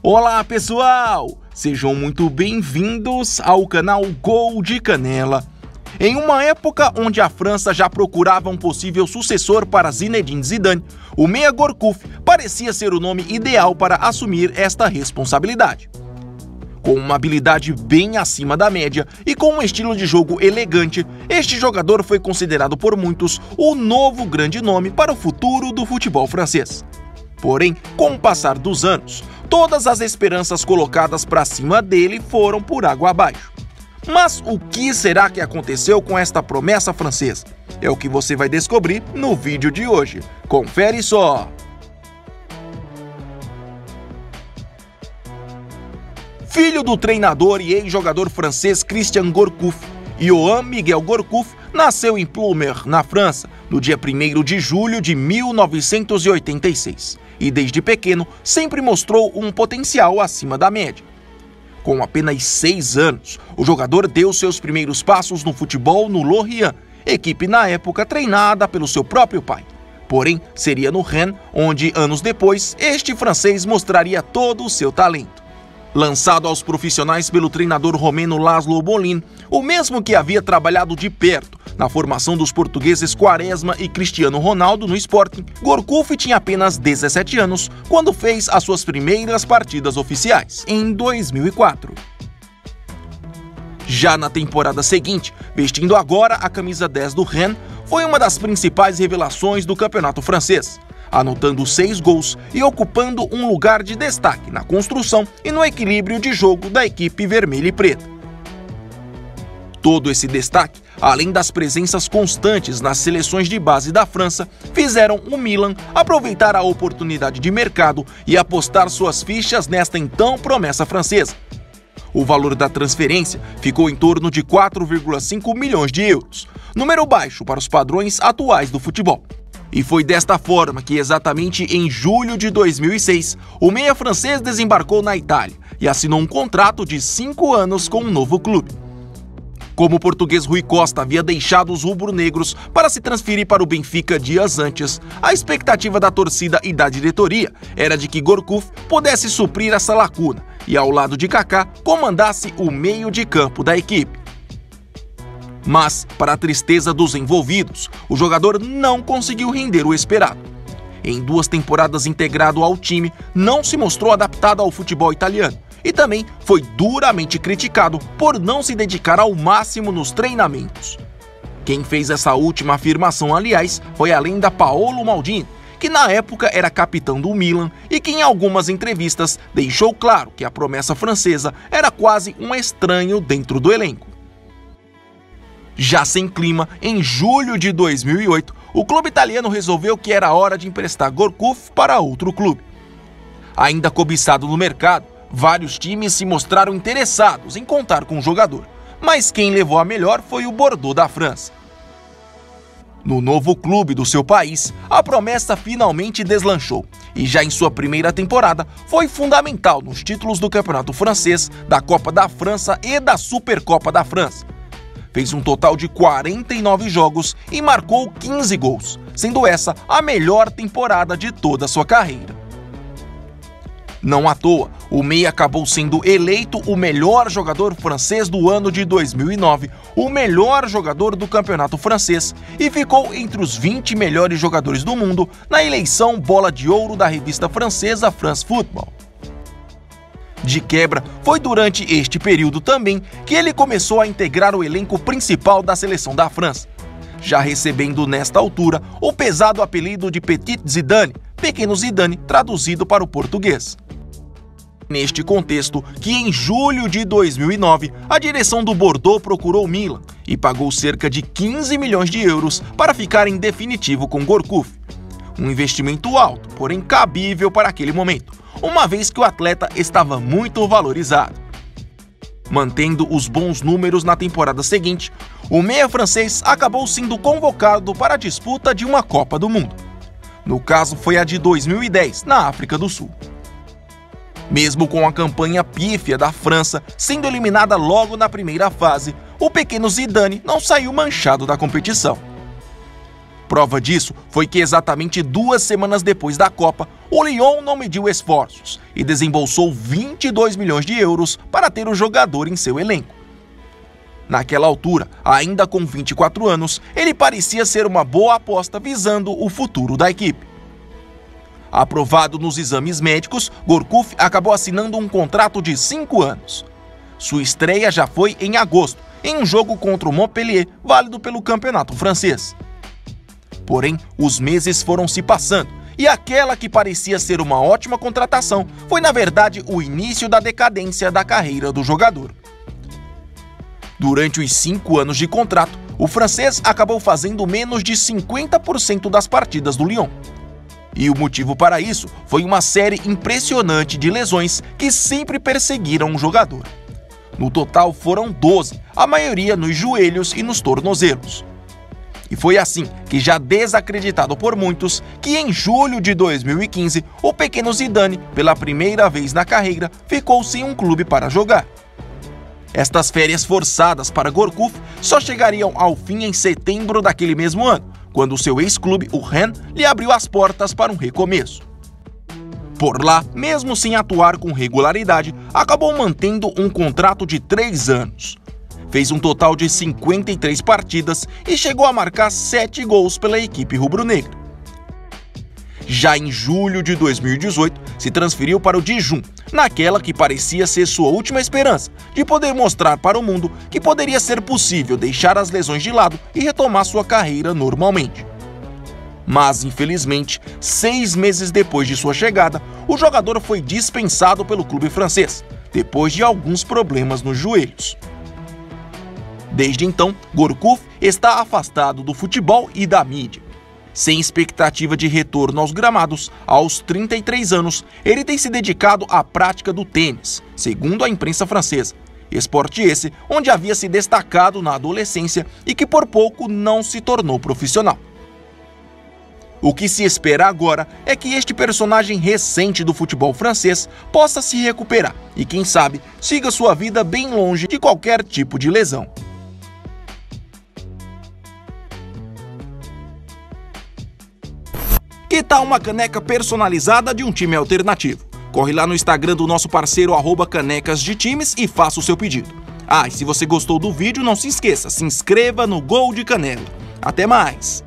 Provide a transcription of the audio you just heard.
Olá pessoal, sejam muito bem-vindos ao canal Gol de Canela. Em uma época onde a França já procurava um possível sucessor para Zinedine Zidane, o meia Gourcuff parecia ser o nome ideal para assumir esta responsabilidade. Com uma habilidade bem acima da média e com um estilo de jogo elegante, este jogador foi considerado por muitos o novo grande nome para o futuro do futebol francês. Porém, com o passar dos anos, todas as esperanças colocadas para cima dele foram por água abaixo. Mas o que será que aconteceu com esta promessa francesa? É o que você vai descobrir no vídeo de hoje. Confere só! Filho do treinador e ex-jogador francês Christian Gourcuff, Johan Miguel Gourcuff nasceu em Ploumeur, na França, no dia 1º de julho de 1986. E desde pequeno sempre mostrou um potencial acima da média. Com apenas 6 anos, o jogador deu seus primeiros passos no futebol no Lorient, equipe na época treinada pelo seu próprio pai. Porém, seria no Rennes, onde anos depois, este francês mostraria todo o seu talento. Lançado aos profissionais pelo treinador romeno Laszlo Bolin, o mesmo que havia trabalhado de perto na formação dos portugueses Quaresma e Cristiano Ronaldo no Sporting, Gourcuff tinha apenas 17 anos quando fez as suas primeiras partidas oficiais, em 2004. Já na temporada seguinte, vestindo agora a camisa 10 do Rennes, foi uma das principais revelações do campeonato francês, anotando 6 gols e ocupando um lugar de destaque na construção e no equilíbrio de jogo da equipe vermelha e preta. Todo esse destaque, além das presenças constantes nas seleções de base da França, fizeram o Milan aproveitar a oportunidade de mercado e apostar suas fichas nesta então promessa francesa. O valor da transferência ficou em torno de 4,5 milhões de euros, número baixo para os padrões atuais do futebol. E foi desta forma que, exatamente em julho de 2006, o meia francês desembarcou na Itália e assinou um contrato de 5 anos com um novo clube. Como o português Rui Costa havia deixado os rubro-negros para se transferir para o Benfica dias antes, a expectativa da torcida e da diretoria era de que Gourcuff pudesse suprir essa lacuna e, ao lado de Kaká, comandasse o meio de campo da equipe. Mas, para a tristeza dos envolvidos, o jogador não conseguiu render o esperado. Em 2 temporadas integrado ao time, não se mostrou adaptado ao futebol italiano e também foi duramente criticado por não se dedicar ao máximo nos treinamentos. Quem fez essa última afirmação, aliás, foi a lenda Paolo Maldini, que na época era capitão do Milan e que em algumas entrevistas deixou claro que a promessa francesa era quase um estranho dentro do elenco. Já sem clima, em julho de 2008, o clube italiano resolveu que era hora de emprestar Gourcuff para outro clube. Ainda cobiçado no mercado, vários times se mostraram interessados em contar com o jogador, mas quem levou a melhor foi o Bordeaux da França. No novo clube do seu país, a promessa finalmente deslanchou e já em sua primeira temporada foi fundamental nos títulos do Campeonato Francês, da Copa da França e da Supercopa da França. Fez um total de 49 jogos e marcou 15 gols, sendo essa a melhor temporada de toda a sua carreira. Não à toa, o meia acabou sendo eleito o melhor jogador francês do ano de 2009, o melhor jogador do campeonato francês e ficou entre os 20 melhores jogadores do mundo na eleição Bola de Ouro da revista francesa France Football. De quebra, foi durante este período também que ele começou a integrar o elenco principal da seleção da França, já recebendo nesta altura o pesado apelido de Petit Zidane, Pequeno Zidane, traduzido para o português. Neste contexto, que em julho de 2009, a direção do Bordeaux procurou o Milan e pagou cerca de 15 milhões de euros para ficar em definitivo com Gourcuff. Um investimento alto, porém cabível para aquele momento, uma vez que o atleta estava muito valorizado. Mantendo os bons números na temporada seguinte, o meia francês acabou sendo convocado para a disputa de uma Copa do Mundo. No caso, foi a de 2010, na África do Sul. Mesmo com a campanha pífia da França sendo eliminada logo na primeira fase, o pequeno Zidane não saiu manchado da competição. Prova disso foi que exatamente 2 semanas depois da Copa, o Lyon não mediu esforços e desembolsou 22 milhões de euros para ter o jogador em seu elenco. Naquela altura, ainda com 24 anos, ele parecia ser uma boa aposta visando o futuro da equipe. Aprovado nos exames médicos, Gourcuff acabou assinando um contrato de 5 anos. Sua estreia já foi em agosto, em um jogo contra o Montpellier, válido pelo campeonato francês. Porém, os meses foram se passando e aquela que parecia ser uma ótima contratação foi, na verdade, o início da decadência da carreira do jogador. Durante os 5 anos de contrato, o francês acabou fazendo menos de 50% das partidas do Lyon. E o motivo para isso foi uma série impressionante de lesões que sempre perseguiram o jogador. No total foram 12, a maioria nos joelhos e nos tornozelos. E foi assim que, já desacreditado por muitos, que em julho de 2015, o pequeno Zidane, pela primeira vez na carreira, ficou sem um clube para jogar. Estas férias forçadas para Gourcuff só chegariam ao fim em setembro daquele mesmo ano, quando seu ex-clube, o Rennes, lhe abriu as portas para um recomeço. Por lá, mesmo sem atuar com regularidade, acabou mantendo um contrato de 3 anos. Fez um total de 53 partidas e chegou a marcar 7 gols pela equipe rubro-negra. Já em julho de 2018, se transferiu para o Dijon, naquela que parecia ser sua última esperança de poder mostrar para o mundo que poderia ser possível deixar as lesões de lado e retomar sua carreira normalmente. Mas, infelizmente, 6 meses depois de sua chegada, o jogador foi dispensado pelo clube francês, depois de alguns problemas nos joelhos. Desde então, Gourcuff está afastado do futebol e da mídia. Sem expectativa de retorno aos gramados, aos 33 anos, ele tem se dedicado à prática do tênis, segundo a imprensa francesa. Esporte esse onde havia se destacado na adolescência e que por pouco não se tornou profissional. O que se espera agora é que este personagem recente do futebol francês possa se recuperar e, quem sabe, siga sua vida bem longe de qualquer tipo de lesão. Que tal uma caneca personalizada de um time alternativo? Corre lá no Instagram do nosso parceiro @canecasdetimes e faça o seu pedido. E se você gostou do vídeo, não se esqueça, se inscreva no Gol de Canela. Até mais!